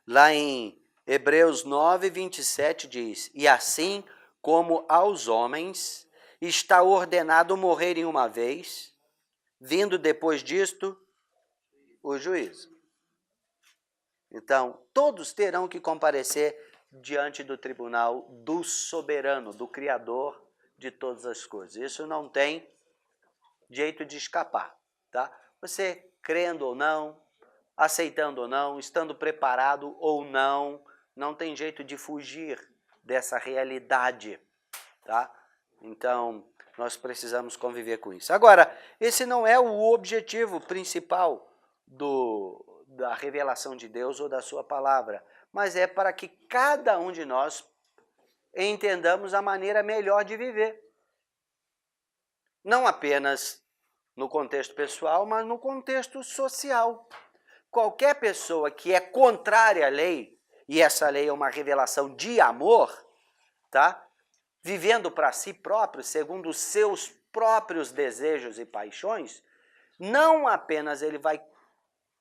Lá em Hebreus 9, 27 diz: E assim como aos homens está ordenado morrerem uma vez, vindo depois disto o juízo. Então, todos terão que comparecer diante do tribunal do soberano, do Criador de todas as coisas. Isso não tem jeito de escapar, tá? Você crendo ou não, aceitando ou não, estando preparado ou não, não tem jeito de fugir dessa realidade, tá? Então, nós precisamos conviver com isso. Agora, esse não é o objetivo principal da revelação de Deus ou da sua palavra, mas é para que cada um de nós entendamos a maneira melhor de viver. Não apenas no contexto pessoal, mas no contexto social. Qualquer pessoa que é contrária à lei, e essa lei é uma revelação de amor, tá? Vivendo para si próprio, segundo os seus próprios desejos e paixões, não apenas ele vai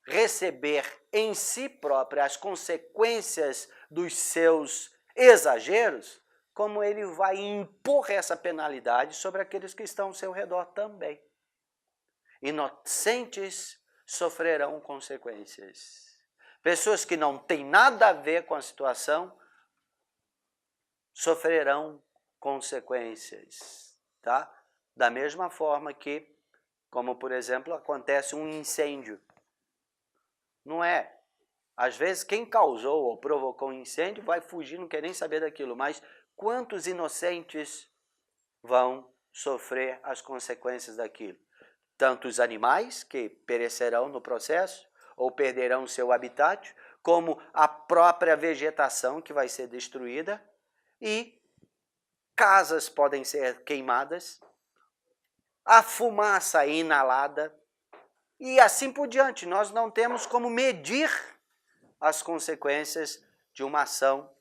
receber em si próprio as consequências dos seus exageros, como ele vai impor essa penalidade sobre aqueles que estão ao seu redor também. Inocentes sofrerão consequências. Pessoas que não têm nada a ver com a situação sofrerão consequências, tá? Da mesma forma que, como por exemplo, acontece um incêndio. Não é? Às vezes quem causou ou provocou um incêndio vai fugir, não quer nem saber daquilo, mas quantos inocentes vão sofrer as consequências daquilo? Tanto os animais, que perecerão no processo, ou perderão seu habitat, como a própria vegetação que vai ser destruída, e casas podem ser queimadas, a fumaça inalada, e assim por diante. Nós não temos como medir as consequências de uma ação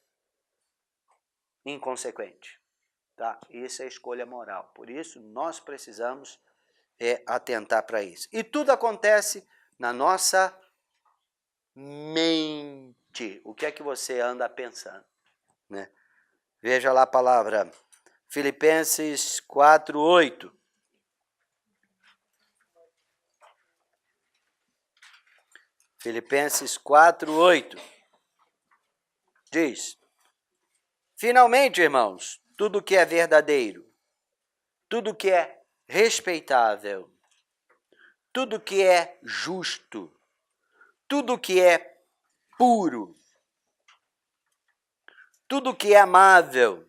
inconsequente. Tá? Isso é escolha moral. Por isso, nós precisamos atentar para isso. E tudo acontece na nossa mente. O que é que você anda pensando? Né? Veja lá a palavra Filipenses 4:8. Filipenses 4:8 diz: Finalmente, irmãos, tudo que é verdadeiro, tudo que é respeitável, tudo que é justo, tudo que é puro, tudo que é amável,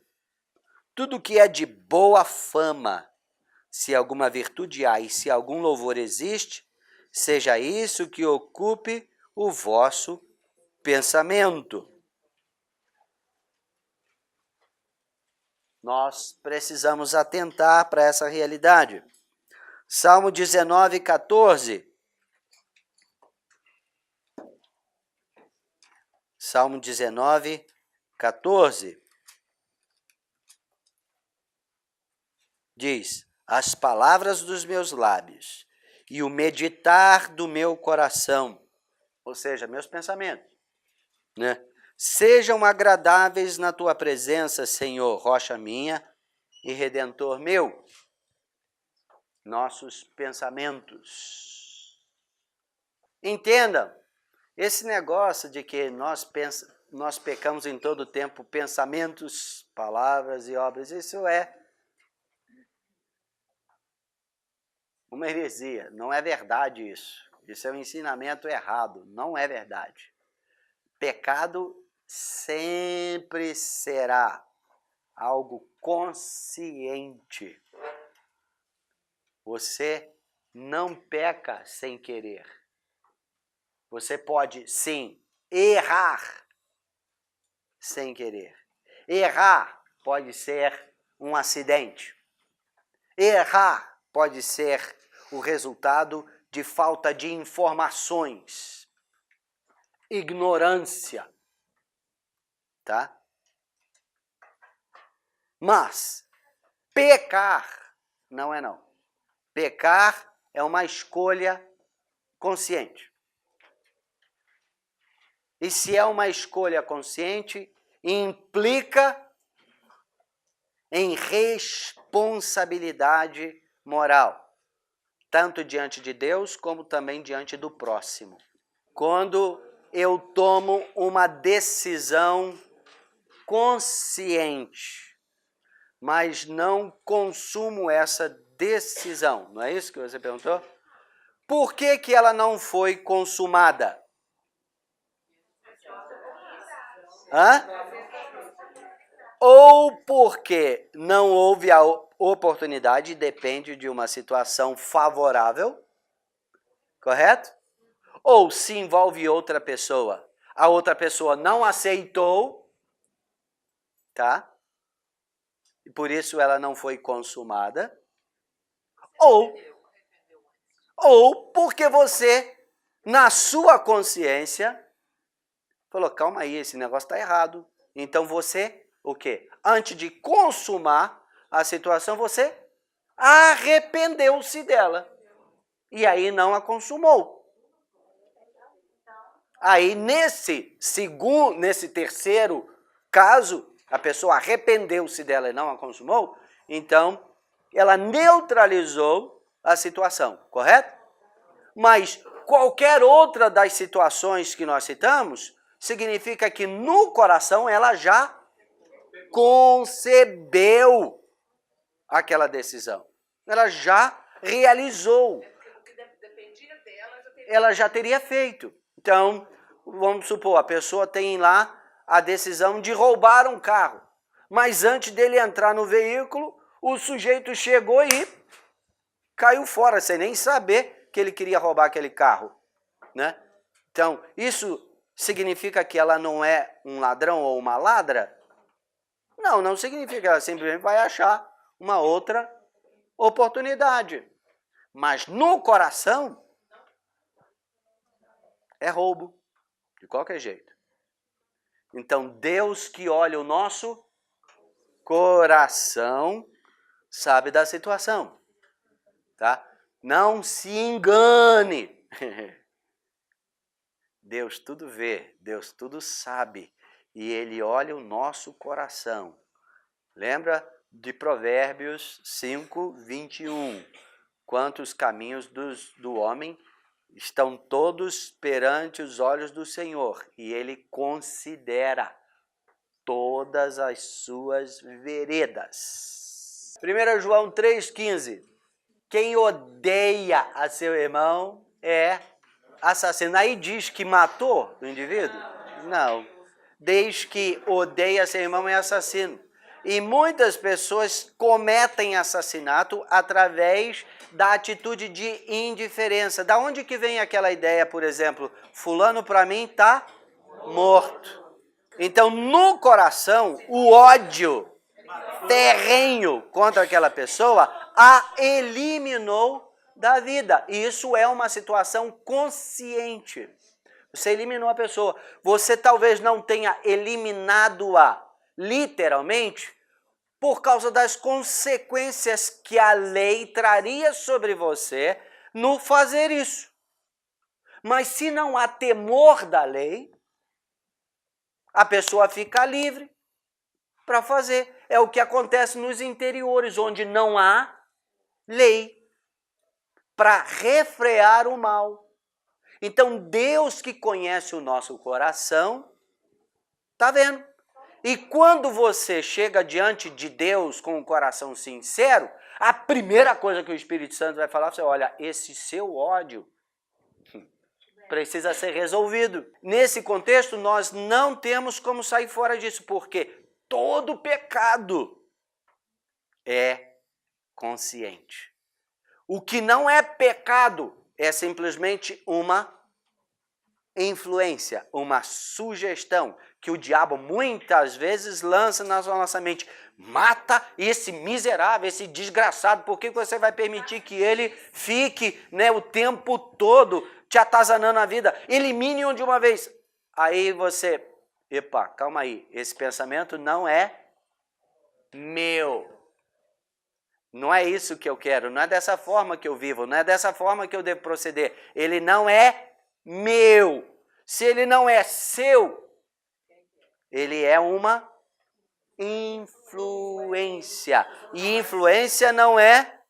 tudo que é de boa fama, se alguma virtude há e se algum louvor existe, seja isso que ocupe o vosso pensamento. Nós precisamos atentar para essa realidade. Salmo 19:14. Salmo 19:14. Diz: As palavras dos meus lábios e o meditar do meu coração, ou seja, meus pensamentos, né? Sejam agradáveis na tua presença, Senhor, rocha minha e redentor meu. Nossos pensamentos. Entendam, esse negócio de que nós pecamos em todo o tempo, pensamentos, palavras e obras, isso é uma heresia, não é verdade isso. Isso é um ensinamento errado, não é verdade. Pecado sempre será algo consciente. Você não peca sem querer. Você pode, sim, errar sem querer. Errar pode ser um acidente. Errar pode ser o resultado de falta de informações, ignorância, tá? Mas pecar não é não. Pecar é uma escolha consciente. E se é uma escolha consciente, implica em responsabilidade moral, tanto diante de Deus como também diante do próximo. Quando eu tomo uma decisão consciente, mas não consumo essa decisão, não é isso que você perguntou? Por que ela não foi consumada? Hã? Ou porque não houve a oportunidade, depende de uma situação favorável, correto? Ou se envolve outra pessoa, a outra pessoa não aceitou, tá? E por isso ela não foi consumada. Ou porque você, na sua consciência, falou, calma aí, esse negócio está errado. Então você, o quê? Antes de consumar a situação, você arrependeu-se dela. E aí não a consumou. Aí nesse terceiro caso, a pessoa arrependeu-se dela e não a consumou, então ela neutralizou a situação, correto? Mas qualquer outra das situações que nós citamos, significa que no coração ela já concebeu aquela decisão. Ela já realizou. Ela já teria feito. Então, vamos supor, a pessoa tem lá a decisão de roubar um carro. Mas antes dele entrar no veículo, o sujeito chegou e caiu fora, sem nem saber que ele queria roubar aquele carro, né? Então, isso significa que ela não é um ladrão ou uma ladra? Não, não significa. Ela simplesmente vai achar uma outra oportunidade. Mas no coração, é roubo, de qualquer jeito. Então, Deus que olha o nosso coração sabe da situação, tá? Não se engane. Deus tudo vê, Deus tudo sabe, e Ele olha o nosso coração. Lembra de Provérbios 5, 21. Quantos caminhos do homem estão todos perante os olhos do Senhor, e Ele considera todas as suas veredas. 1 João 3,15. Quem odeia a seu irmão é assassino. Aí diz que matou o indivíduo? Não. Diz que odeia seu irmão é assassino. E muitas pessoas cometem assassinato através da atitude de indiferença. Da onde que vem aquela ideia, por exemplo, fulano para mim está morto. Então, no coração, o ódio terrenho contra aquela pessoa a eliminou da vida. E isso é uma situação consciente. Você eliminou a pessoa. Você talvez não tenha eliminado-a literalmente por causa das consequências que a lei traria sobre você no fazer isso. Mas se não há temor da lei, a pessoa fica livre para fazer. É o que acontece nos interiores, onde não há lei para refrear o mal. Então, Deus que conhece o nosso coração, está vendo? E quando você chega diante de Deus com o coração sincero, a primeira coisa que o Espírito Santo vai falar, você olha, esse seu ódio precisa ser resolvido. Nesse contexto, nós não temos como sair fora disso, porque todo pecado é consciente. O que não é pecado é simplesmente uma influência, uma sugestão que o diabo muitas vezes lança na nossa mente. Mata esse miserável, esse desgraçado, por que você vai permitir que ele fique, né, o tempo todo te atazanando a vida? Elimine-o de uma vez. Aí você, epa, calma aí, esse pensamento não é meu. Não é isso que eu quero, não é dessa forma que eu vivo, não é dessa forma que eu devo proceder. Ele não é meu. Se ele não é seu, ele é uma influência. E influência não é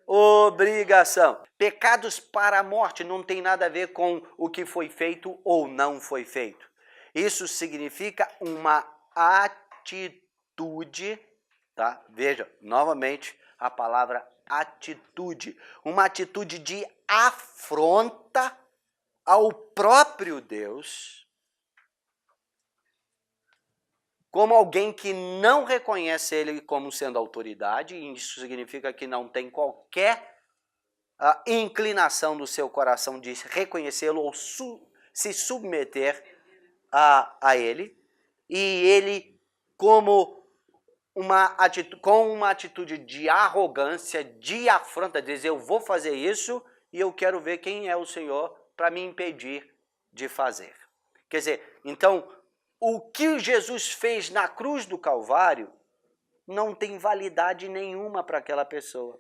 obrigação. Pecados para a morte não tem nada a ver com o que foi feito ou não foi feito. Isso significa uma atitude, tá? Veja, novamente, a palavra atitude. Uma atitude de afronta ao próprio Deus, como alguém que não reconhece ele como sendo autoridade, e isso significa que não tem qualquer inclinação do seu coração de reconhecê-lo ou se submeter a ele, e ele com uma atitude de arrogância, de afronta, diz, eu vou fazer isso e eu quero ver quem é o Senhor para me impedir de fazer. Quer dizer, então, o que Jesus fez na cruz do Calvário não tem validade nenhuma para aquela pessoa.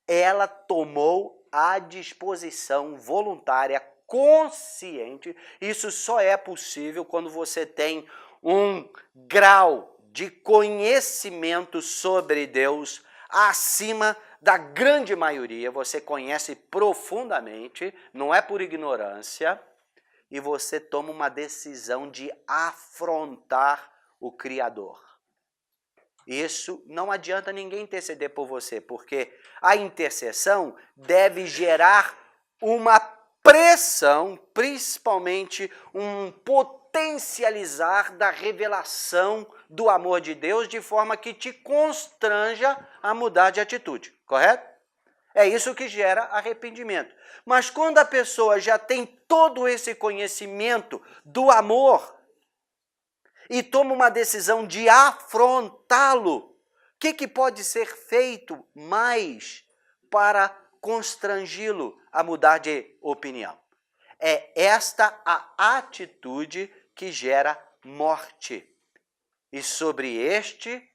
Ela tomou a disposição voluntária, consciente. Isso só é possível quando você tem um grau de conhecimento sobre Deus acima da grande maioria. Você conhece profundamente, não é por ignorância, e você toma uma decisão de afrontar o Criador. Isso não adianta ninguém interceder por você, porque a intercessão deve gerar uma pressão, principalmente um potencializar da revelação do amor de Deus, de forma que te constranja a mudar de atitude, correto? É isso que gera arrependimento. Mas quando a pessoa já tem todo esse conhecimento do amor e toma uma decisão de afrontá-lo, o que pode ser feito mais para constrangi-lo a mudar de opinião? É esta a atitude que gera morte. E sobre este,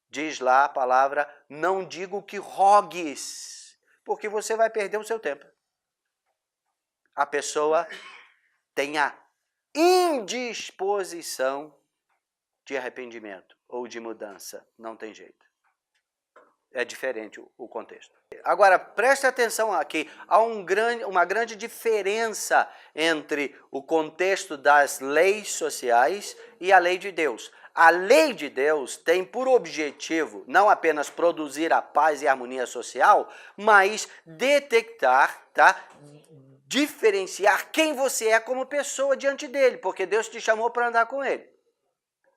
diz lá a palavra, não digo que rogues, porque você vai perder o seu tempo. A pessoa tem a indisposição de arrependimento ou de mudança. Não tem jeito. É diferente o contexto. Agora, preste atenção aqui. Há uma grande diferença entre o contexto das leis sociais e a lei de Deus. A lei de Deus tem por objetivo não apenas produzir a paz e a harmonia social, mas detectar, tá? Diferenciar quem você é como pessoa diante dele, porque Deus te chamou para andar com ele.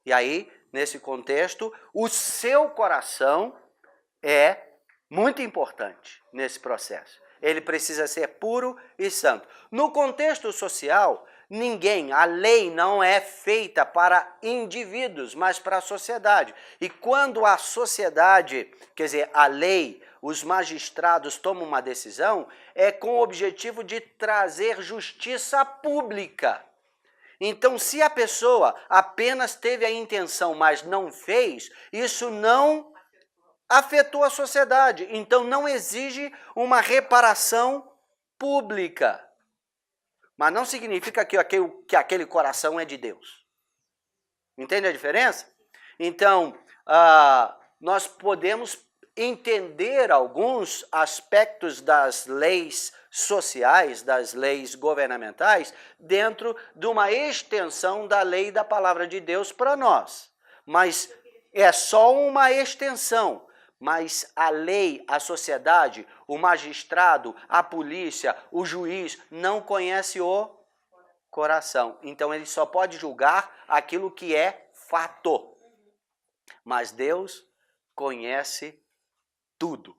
E aí, nesse contexto, o seu coração é muito importante nesse processo. Ele precisa ser puro e santo. No contexto social, a lei não é feita para indivíduos, mas para a sociedade. E quando a sociedade, quer dizer, a lei, os magistrados tomam uma decisão, é com o objetivo de trazer justiça pública. Então, se a pessoa apenas teve a intenção, mas não fez, isso não afetou a sociedade. Então, não exige uma reparação pública. Mas não significa que aquele coração é de Deus. Entende a diferença? Então, nós podemos entender alguns aspectos das leis sociais, das leis governamentais, dentro de uma extensão da lei da palavra de Deus para nós. Mas é só uma extensão. Mas a lei, a sociedade, o magistrado, a polícia, o juiz não conhece o coração. Então ele só pode julgar aquilo que é fato. Mas Deus conhece tudo.